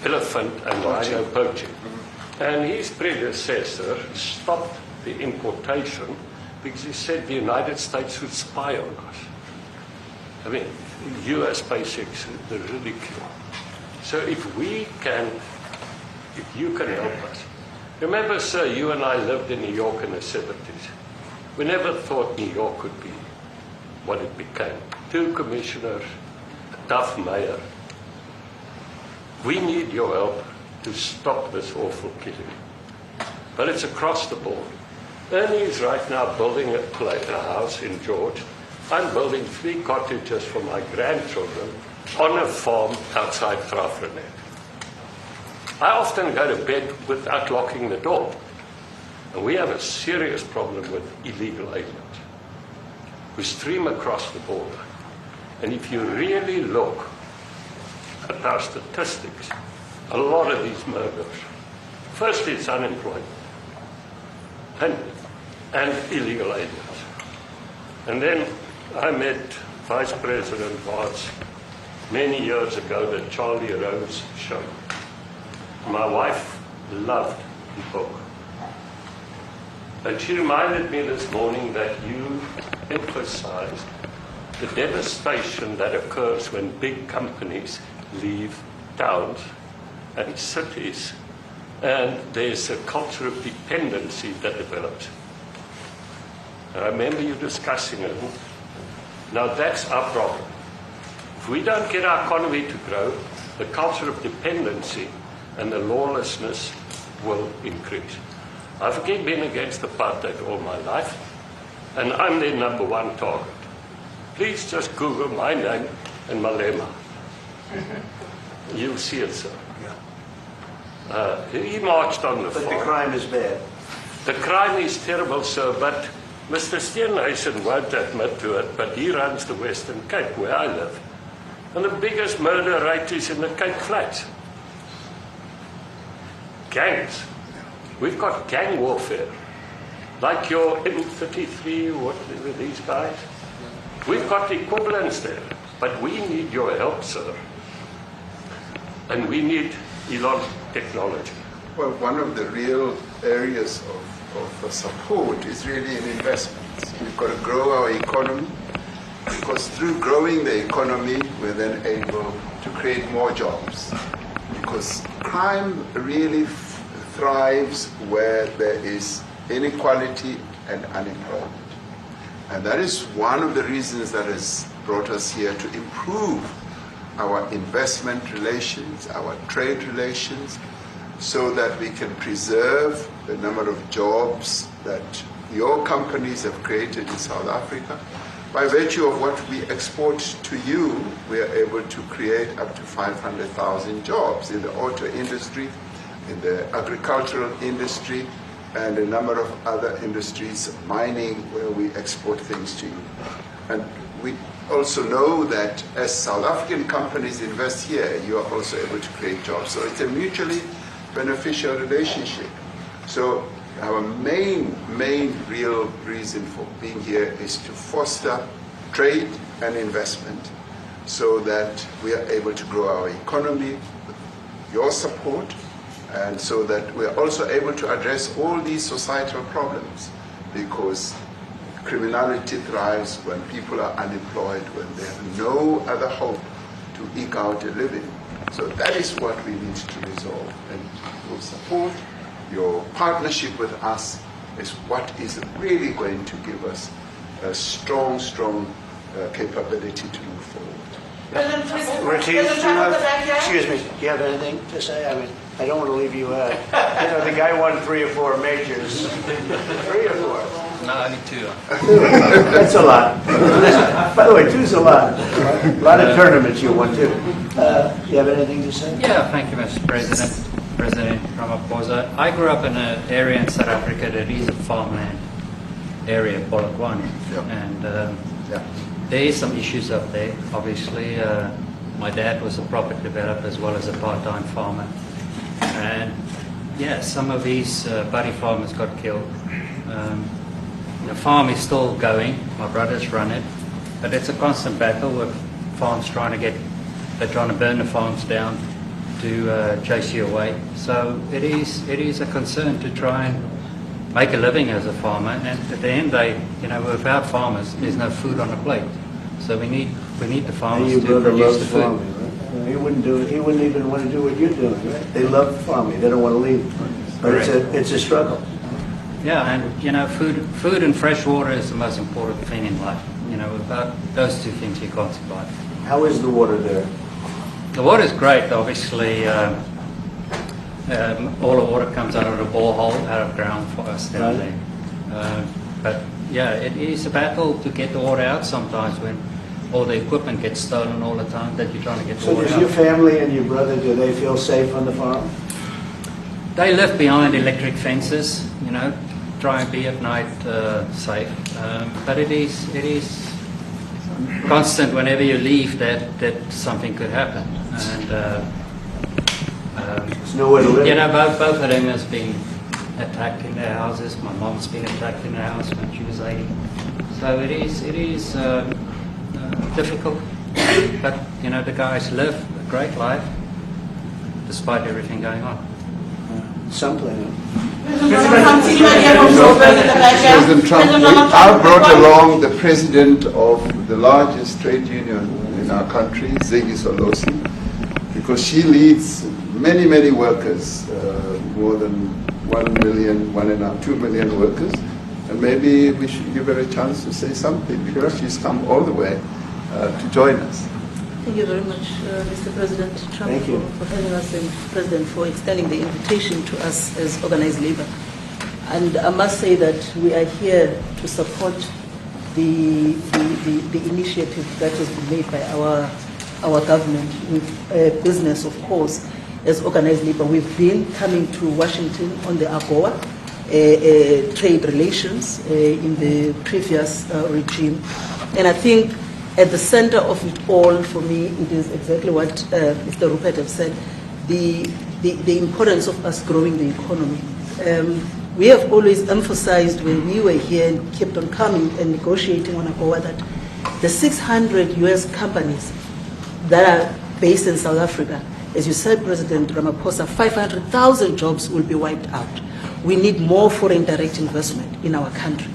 elephant and rhino poaching. And his predecessor stopped the importation because he said the United States would spy on us. I mean, US basics, the ridicule. So if you can help us. Remember, sir, you and I lived in New York in the 70s. We never thought New York would be what it became. 2 commissioners, a tough mayor. We need your help to stop this awful killing. But it's across the board. Ernie is right now building a house in George. I'm building 3 cottages for my grandchildren on a farm outside Graaff-Reinet. I often go to bed without locking the door. And we have a serious problem with illegal aliens who stream across the border. And if you really look at our statistics, a lot of these murders, first it's unemployment and illegal aliens. And then I met Vice President Vance many years ago, the Charlie Rose show. My wife loved the book. And she reminded me this morning that you emphasized the devastation that occurs when big companies leave towns and cities, and there's a culture of dependency that develops. And I remember you discussing it. Now that's our problem. If we don't get our economy to grow, the culture of dependency and the lawlessness will increase. I've again been against apartheid all my life, and I'm their #1 target. Please just Google my name and Malema. You'll see it, sir. He marched on the farm. But the crime is bad. The crime is terrible, sir, but Mr. Steenhuisen won't admit to it, but he runs the Western Cape, where I live. And the biggest murder rate is in the Cape Flats. Gangs. We've got gang warfare. Like your M33, whatever these guys. We've got equivalents there. But we need your help, sir. And we need Elon technology. Well, one of the real areas of support is really in investments. We've got to grow our economy, because through growing the economy, we're then able to create more jobs. Because crime really thrives where there is inequality and unemployment. And that is one of the reasons that has brought us here, to improve our investment relations, our trade relations, so that we can preserve the number of jobs that your companies have created in South Africa. By virtue of what we export to you, we are able to create up to 500,000 jobs in the auto industry, in the agricultural industry, and a number of other industries, mining, where we export things to you. And we also know that as South African companies invest here, you are also able to create jobs. So it's a mutually beneficial relationship. So our main real reason for being here is to foster trade and investment, so that we are able to grow our economy with your support, and so that we are also able to address all these societal problems, because criminality thrives when people are unemployed, when they have no other hope to eke out a living. So that is what we need to resolve, and your support, your partnership with us is what is really going to give us a strong capability to move forward. President, Ortiz, do you have, excuse me, do you have anything to say? I mean, I don't want to leave you out. You know, the guy won 3 or 4 majors. 3 or 4? No, only 2. That's a lot. By the way, 2's a lot. A lot of tournaments you won, too. Do you have anything to say? Yeah, thank you, Mr. President. President Ramaphosa. I grew up in an area in South Africa that is a farmland area, Polokwane. And there is some issues up there. Obviously, my dad was a property developer as well as a part-time farmer. And yeah, some of these buddy farmers got killed. The farm is still going. My brothers run it. But it's a constant battle with farms they're trying to burn the farms down to chase you away. So it is a concern to try and make a living as a farmer. And at the end, without farmers, there's no food on the plate. So we need the farmers to produce the food. Farming, right? He wouldn't even want to do what you're doing, right? They love farming. They don't want to leave. But it's a struggle. Yeah, and food and fresh water is the most important thing in life. Without those 2 things, you can't survive. How is the water there? The water is great. Obviously, all the water comes out of the borehole, out of ground for us down there. But yeah, it is a battle to get the water out sometimes when all the equipment gets stolen all the time that you're trying to get the water out. So does your family and your brother, do they feel safe on the farm? They live behind electric fences, try and be at night safe. But it is constant whenever you leave that something could happen. And there's nowhere to live. Both of them has been attacked in their houses. My mom's been attacked in her house when she was 80. So it is difficult. But the guys live a great life despite everything going on. Something. President Trump, I brought along the president of the largest trade union in our country, Ziggy Solosi, because she leads many, many workers, more than 1 million, 2 million workers, and maybe we should give her a chance to say something because she's come all the way to join us. Thank you very much, Mr. President Trump, Thank you. for having us, and President for extending the invitation to us as organized labor. And I must say that we are here to support the initiative that has been made by our government with business, of course, as organized labor. We've been coming to Washington on the AGOA trade relations in the previous regime, and I think at the center of it all, for me, it is exactly what Mr. Rupert has said, the importance of us growing the economy. We have always emphasized when we were here and kept on coming and negotiating on AGOA that the 600 US companies that are based in South Africa, as you said, President Ramaphosa, 500,000 jobs will be wiped out. We need more foreign direct investment in our country.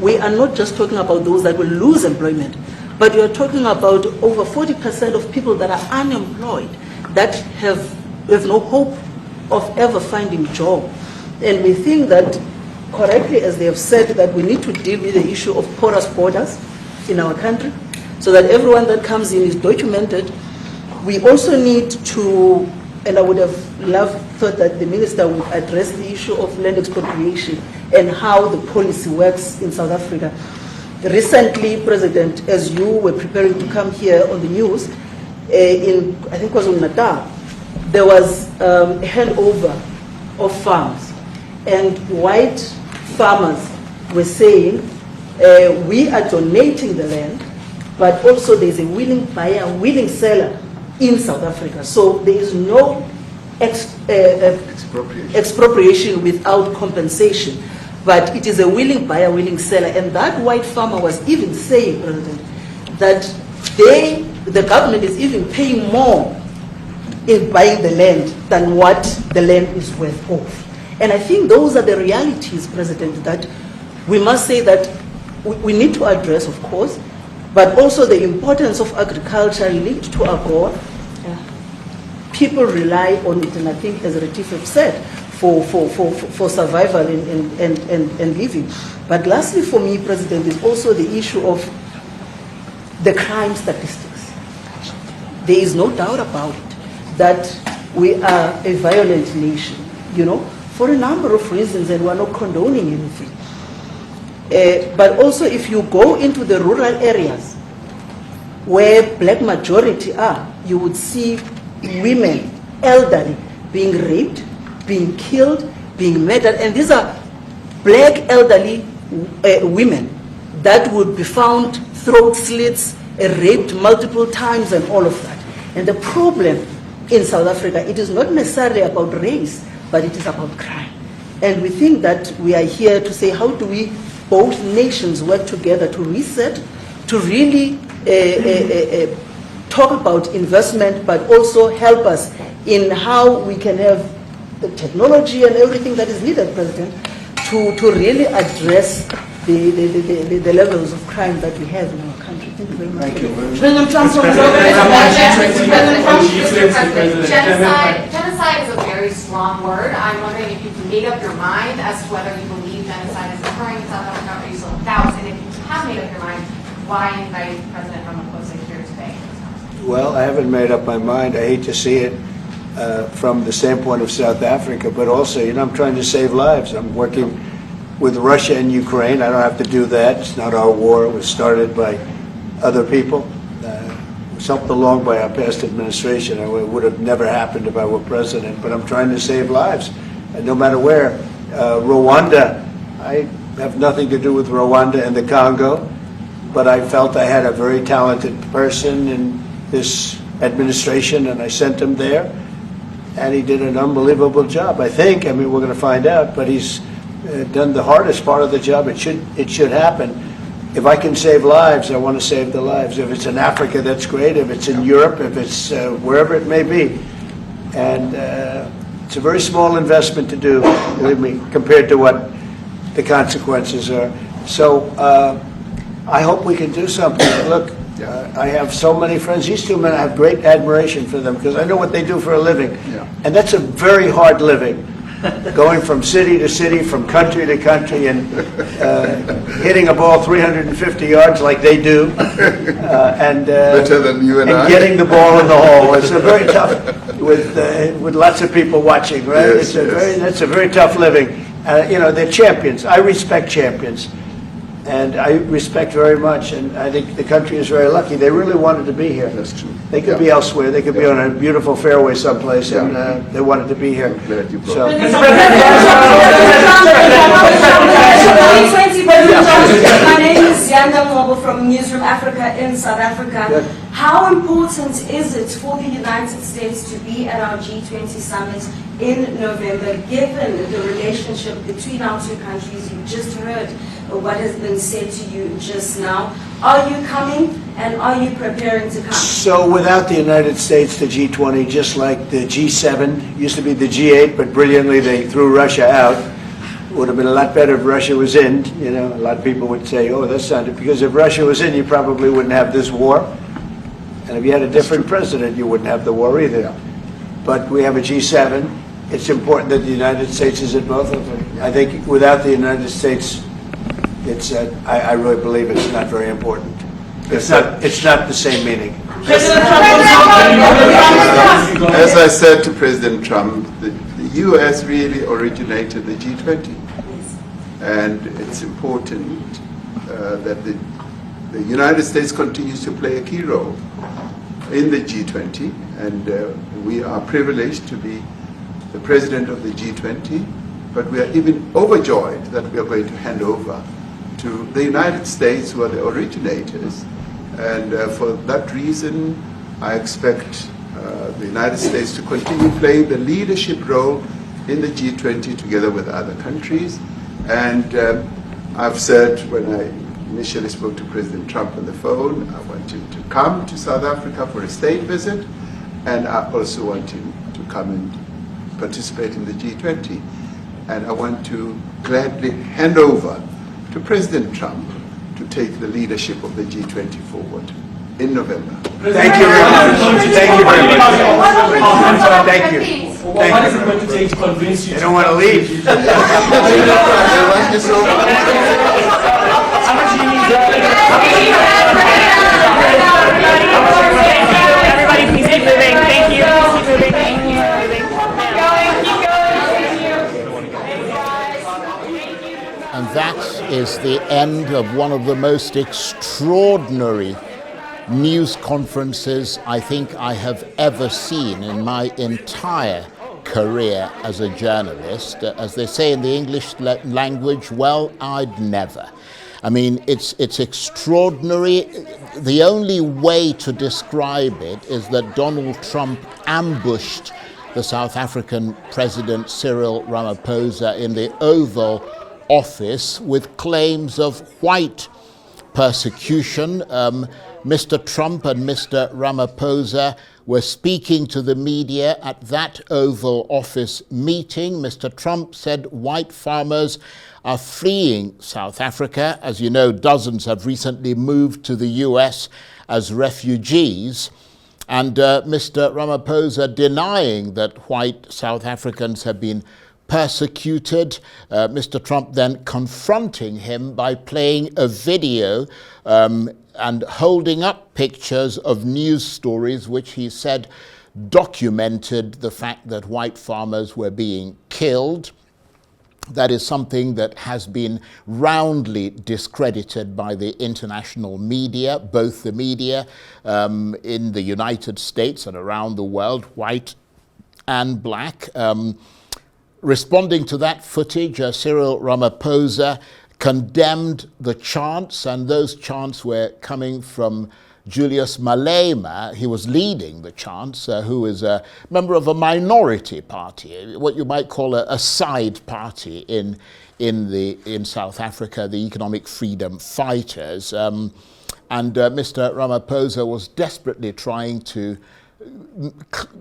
We are not just talking about those that will lose employment, but we are talking about over 40% of people that are unemployed, that have no hope of ever finding a job. And we think that, correctly, as they have said, that we need to deal with the issue of porous borders in our country, so that everyone that comes in is documented. We also need to, and I would have thought that the minister would address the issue of land expropriation and how the policy works in South Africa. Recently, President, as you were preparing to come here on the news, in, I think it was in Natal, there was a handover of farms, and white farmers were saying, we are donating the land, but also there's a willing buyer, willing seller in South Africa. So there is no expropriation without compensation, but it is a willing buyer, willing seller. And that white farmer was even saying, President, that the government is even paying more in buying the land than what the land is worth of. And I think those are the realities, President, that we must say that we need to address, of course, but also the importance of agriculture linked to AGOA. People rely on it, and I think, as Retief have said, for survival and living. But lastly, for me, President, is also the issue of the crime statistics. there is no doubt about it that we are a violent nation, for a number of reasons, and we're not condoning anything. But also, if you go into the rural areas where black majority are, you would see women, elderly, being raped, being killed, being murdered, and these are black elderly women that would be found throat slits, raped multiple times, and all of that. And the problem in South Africa, it is not necessarily about race, but it is about crime. And we think that we are here to say, how do we, both nations, work together to reset, to really talk about investment, but also help us in how we can have the technology and everything that is needed, President, to really address the levels of crime that we have in our country. Thank you very much. Thank you very much. President Trump, Genocide is a very strong word. I'm wondering if you've made up your mind as to whether you believe genocide is occurring in South Africa, or you still have doubts, and if you have made up your mind, why invite President Ramaphosa here today? Well, I haven't made up my mind. I hate to see it from the standpoint of South Africa, but also, I'm trying to save lives. I'm working with Russia and Ukraine. I don't have to do that. It's not our war. It was started by other people. It was helped along by our past administration. It would have never happened if I were president, but I'm trying to save lives, and no matter where. Rwanda, I have nothing to do with Rwanda and the Congo, but I felt I had a very talented person in this administration, and I sent him there, and he did an unbelievable job, I think. I mean, we're going to find out, but he's done the hardest part of the job. It should happen. If I can save lives, I want to save the lives. If it's in Africa, that's great. If it's in Europe, if it's wherever it may be. And it's a very small investment to do, believe me, compared to what the consequences are. So I hope we can do something. Look, I have so many friends. These two men, I have great admiration for them because I know what they do for a living. And that's a very hard living, going from city to city, from country to country, and hitting a ball 350 yards like they do, and better than you and I. Getting the ball in the hole. It's a very tough, with lots of people watching, right? Yes, That's a very tough living. They're champions. I respect champions. And I respect very much, and I think the country is very lucky. They really wanted to be here. That's true. They could be elsewhere. They could be on a beautiful fairway someplace, and they wanted to be here. Glad you So. My name is Yanda Ngobo from Newsroom Africa in South Africa. How important is it for the United States to be at our G20 summit in November, given the relationship between our two countries? You just heard what has been said to you just now. Are you coming, and are you preparing to come? So without the United States, the G20, just like the G7, used to be the G8, but brilliantly they threw Russia out. Would have been a lot better if Russia was in. A lot of people would say, oh, that's not it. Because if Russia was in, you probably wouldn't have this war. And if you had a different president, you wouldn't have the war either. But we have a G7. It's important that the United States is in both of them. I think without the United States, I really believe it's not very important. It's not the same meaning. As I said to President Trump, the U.S. really originated the G20. And it's important that the United States continues to play a key role in the G20. And we are privileged to be the president of the G20. But we are even overjoyed that we are going to hand over to the United States, who are the originators. And for that reason, I expect the United States to continue playing the leadership role in the G20 together with other countries. And I've said when I initially spoke to President Trump on the phone, I want him to come to South Africa for a state visit, and I also want him to come and participate in the G20. And I want to gladly hand over to President Trump to take the leadership of the G20 forward in November. Thank you very much. Thank you very much. Thank you. What is it going to take to convince you? They don't want to leave. Everybody please end of one of the most extraordinary news conferences I think I have ever seen in my entire career as a journalist. As they say in the English language, well, I'd never. I mean, it's extraordinary. The only way to describe it is that Donald Trump ambushed the South African President Cyril Ramaphosa in the Oval Office with claims of white persecution. Mr. Trump and Mr. Ramaphosa were speaking to the media at that Oval Office meeting. Mr. Trump said white farmers are fleeing South Africa. As you know, dozens have recently moved to the US as refugees. And Mr. Ramaphosa denying that white South Africans have been persecuted. Mr. Trump then confronting him by playing a video and holding up pictures of news stories which he said documented the fact that white farmers were being killed. That is something that has been roundly discredited by the international media, both the media in the United States and around the world, white and black. Responding to that footage, Cyril Ramaphosa condemned the chants, and those chants were coming from Julius Malema. He was leading the chants, who is a member of a minority party, what you might call a side party in South Africa, the Economic Freedom Fighters. And Mr. Ramaphosa was desperately trying to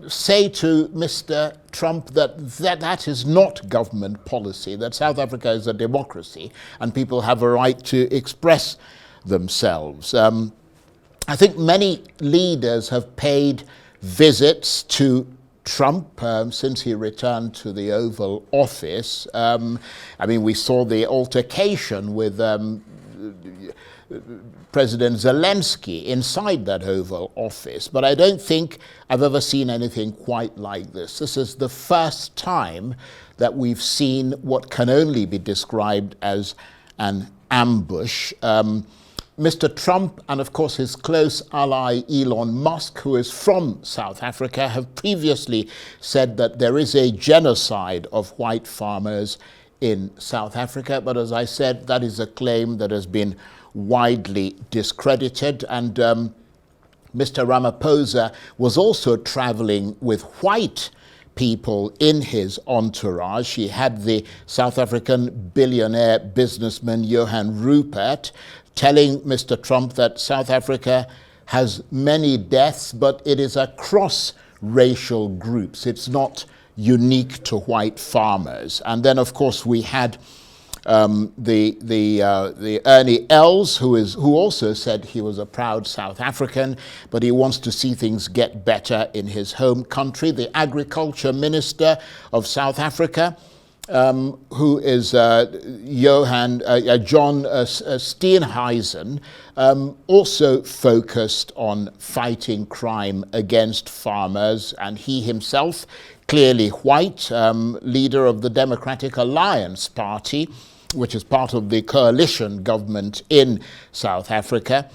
say to Mr. Trump that is not government policy, that South Africa is a democracy and people have a right to express themselves. I think many leaders have paid visits to Trump since he returned to the Oval Office. I mean, we saw the altercation with President Zelensky inside that Oval Office, but I don't think I've ever seen anything quite like this. This is the first time that we've seen what can only be described as an ambush. Mr. Trump and, of course, his close ally Elon Musk, who is from South Africa, have previously said that there is a genocide of white farmers in South Africa. But as I said, that is a claim that has been widely discredited. And Mr. Ramaphosa was also traveling with white people in his entourage. He had the South African billionaire businessman Johan Rupert telling Mr. Trump that South Africa has many deaths, but it is across racial groups. It's not unique to white farmers. And then, of course, we had the Ernie Els, who also said he was a proud South African, but he wants to see things get better in his home country. The Agriculture Minister of South Africa, who is John Steenhuisen, also focused on fighting crime against farmers, and he himself, clearly white, leader of the Democratic Alliance Party, which is part of the coalition government in South Africa,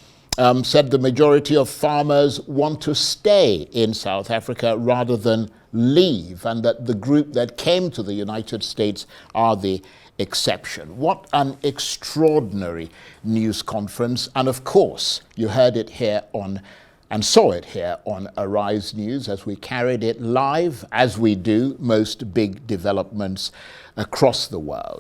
said the majority of farmers want to stay in South Africa rather than leave, and that the group that came to the United States are the exception. What an extraordinary news conference. And of course, you heard it here and saw it here on Arise News as we carried it live, as we do most big developments across the world.